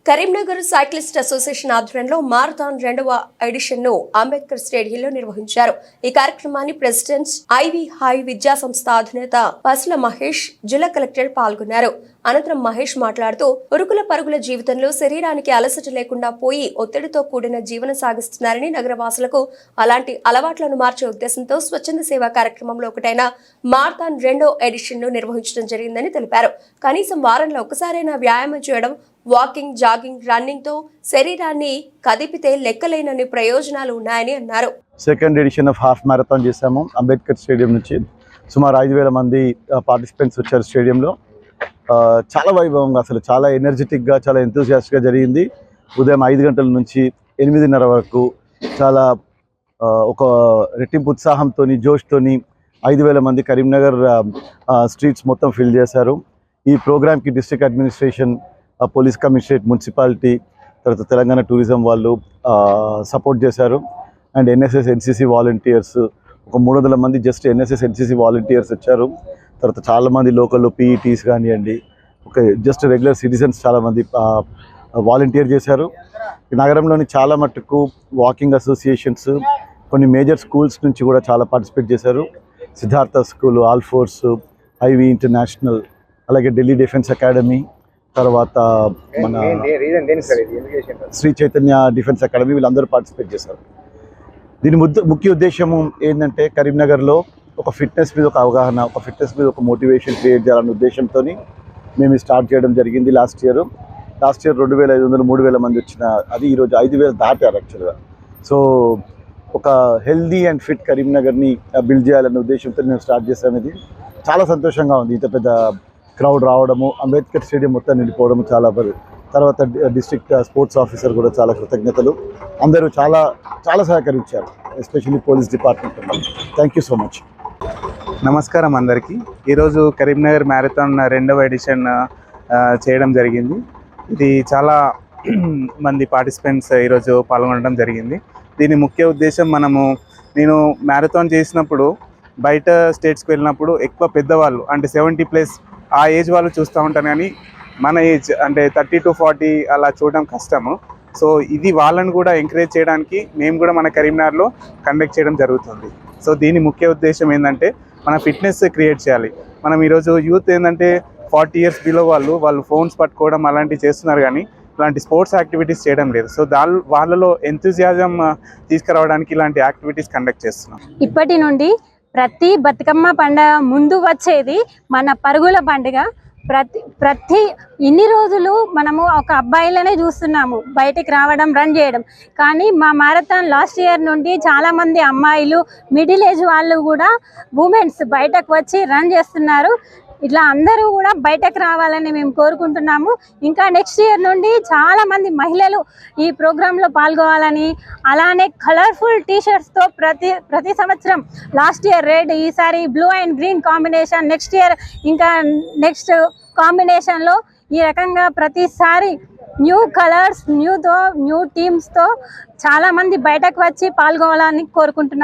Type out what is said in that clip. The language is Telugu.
కరీంనగర్ సైక్లిస్ట్ అసోసియేషన్ ఆధ్వర్యంలో మారథాన్ 2వ ఎడిషన్ ను అంబేద్కర్ స్టేడియంలో నిర్వహించారు. ఈ కార్యక్రమాన్ని ప్రెసిడెంట్ ఐవి హై విద్యా సంస్థ అధినేత పసుల మహేష్, జిల్లా కలెక్టర్ పాల్గొన్నారు. అనంతరం మహేష్ మాట్లాడుతూ ఉరుకుల పరుగుల జీవితంలో శరీరానికి అలసట లేకుండా పోయి ఒత్తిడితో కూడిన జీవనం సాగిస్తున్నారని, నగరవాసులకు అలాంటి అలవాట్లను మార్చే ఉద్దేశంతో స్వచ్ఛంద సేవా కార్యక్రమంలో ఒకటైన మారథాన్ 2వ ఎడిషన్ ను నిర్వహించడం జరిగిందని తెలిపారు. కనీసం వారంలో ఒకసారైనా వ్యాయామం చేయడం, వాకింగ్, జాగింగ్, రన్నింగ్ తో శరీరాన్ని కదిపితే లెక్కలేనన్ని ప్రయోజనాలు ఉన్నాయని అన్నారు. Second edition of half marathon చేశాము. అంబేద్కర్ స్టేడియం నుంచి సుమారు 5,000 మంది పార్టిసిపెంట్స్ వచ్చారు. స్టేడియంలో చాలా వైభవంగా, అసలు చాలా ఎనర్జెటిక్గా, చాలా ఎంతూజియాస్ట్గా జరిగింది. ఉదయం 5 గంటల నుంచి 8:30 వరకు చాలా ఒక రెట్టింపు ఉత్సాహంతో, జోష్తోని 5,000 మంది కరీంనగర్ స్ట్రీట్స్ మొత్తం ఫిల్ చేశారు. ఈ ప్రోగ్రామ్కి district administration, police commissionerate, municipality, తర్వాత తెలంగాణ టూరిజం వాళ్ళు సపోర్ట్ చేశారు. అండ్ ఎన్ఎస్ఎస్, ఎన్సీసీ వాలంటీర్స్ ఒక 300 మంది జస్ట్ ఎన్ఎస్ఎస్, ఎన్సీసీ వాలంటీర్స్ వచ్చారు. తర్వాత చాలామంది లోకల్లో పీఈటీస్ కానివ్వండి, ఒక జస్ట్ రెగ్యులర్ సిటిజన్స్ చాలామంది వాలంటీర్ చేశారు. నగరంలోని చాలా మట్టుకు వాకింగ్ అసోసియేషన్స్, కొన్ని మేజర్ స్కూల్స్ నుంచి కూడా చాలా పార్టిసిపేట్ చేశారు. Siddhartha school, all force, IV international, అలాగే ఢిల్లీ డిఫెన్స్ అకాడమీ, తర్వాత మన శ్రీ చైతన్య డిఫెన్స్ అకాడమీ, వీళ్ళందరూ పార్టిసిపేట్ చేశారు. దీని ముఖ్య ఉద్దేశము ఏంటంటే కరీంనగర్లో ఒక ఫిట్నెస్ మీద ఒక అవగాహన, ఒక ఫిట్నెస్ మీద ఒక మోటివేషన్ క్రియేట్ చేయాలనే ఉద్దేశంతో మేము స్టార్ట్ చేయడం జరిగింది. లాస్ట్ ఇయర్ 2,500, 3,000 మంది వచ్చిన అది ఈరోజు 5,000 దాటారు యాక్చువల్గా. సో ఒక హెల్దీ అండ్ ఫిట్ కరీంనగర్ని బిల్డ్ చేయాలనే ఉద్దేశంతో మేము స్టార్ట్ చేసాము. ఇది చాలా సంతోషంగా ఉంది. ఇంత పెద్ద క్రౌడ్ రావడము, అంబేద్కర్ స్టేడియం మొత్తం నిండిపోవడము చాలా. తర్వాత డిస్ట్రిక్ట్ స్పోర్ట్స్ ఆఫీసర్ కూడా చాలా కృతజ్ఞతలు. అందరూ చాలా చాలా సహకరించారు, especially police department. Thank you so much. నమస్కారం అందరికీ. ఈరోజు కరీంనగర్ మ్యారథాన్ 2వ ఎడిషన్ చేయడం జరిగింది. ఇది చాలా మంది పార్టిసిపెంట్స్ ఈరోజు పాల్గొనడం జరిగింది. దీని ముఖ్య ఉద్దేశం, నేను మ్యారథాన్ చేసినప్పుడు బయట స్టేట్స్కి వెళ్ళినప్పుడు ఎక్కువ పెద్దవాళ్ళు అంటే 70+ ఆ ఏజ్ వాళ్ళు చూస్తూ ఉంటాను, కానీ మన ఏజ్ అంటే 30 to 40 అలా చూడడం కష్టము. సో ఇది వాళ్ళని కూడా ఎంకరేజ్ చేయడానికి మేము కూడా మన కరీంనగర్లో కండక్ట్ చేయడం జరుగుతుంది. సో దీని ముఖ్య ఉద్దేశం ఏంటంటే మన ఫిట్నెస్ క్రియేట్ చేయాలి. మనం ఈరోజు యూత్ ఏంటంటే 40 years బిలో వాళ్ళు ఫోన్స్ పట్టుకోవడం అలాంటివి చేస్తున్నారు, కానీ ఇలాంటి స్పోర్ట్స్ యాక్టివిటీస్ చేయడం లేదు. సో వాళ్ళలో ఎంతూజియాజం తీసుకురావడానికి ఇలాంటి యాక్టివిటీస్ కండక్ట్ చేస్తున్నాం. ఇప్పటి నుండి ప్రతి బతుకమ్మ పండుగ ముందు వచ్చేది మన పరుగుల పండుగ. ప్రతి ఇన్ని రోజులు మనము ఒక అబ్బాయిలనే చూస్తున్నాము బయటికి రావడం, రన్ చేయడం. కానీ మా మారథాన్ లాస్ట్ ఇయర్ నుండి చాలామంది అమ్మాయిలు, మిడిల్ ఏజ్ వాళ్ళు కూడా, ఉమెన్స్ బయటకు వచ్చి రన్ చేస్తున్నారు. ఇట్లా అందరూ కూడా బయటకు రావాలని మేము కోరుకుంటున్నాము. ఇంకా నెక్స్ట్ ఇయర్ నుండి చాలామంది మహిళలు ఈ ప్రోగ్రాంలో పాల్గొవాలని, అలానే కలర్ఫుల్ టీషర్ట్స్తో ప్రతి సంవత్సరం, లాస్ట్ ఇయర్ రెడ్, ఈసారి blue and green combination, next year ఇంకా నెక్స్ట్ కాంబినేషన్లో ఈ రకంగా ప్రతిసారి న్యూ కలర్స్, న్యూ టీమ్స్తో చాలామంది బయటకు వచ్చి పాల్గొవాలని కోరుకుంటున్నాము.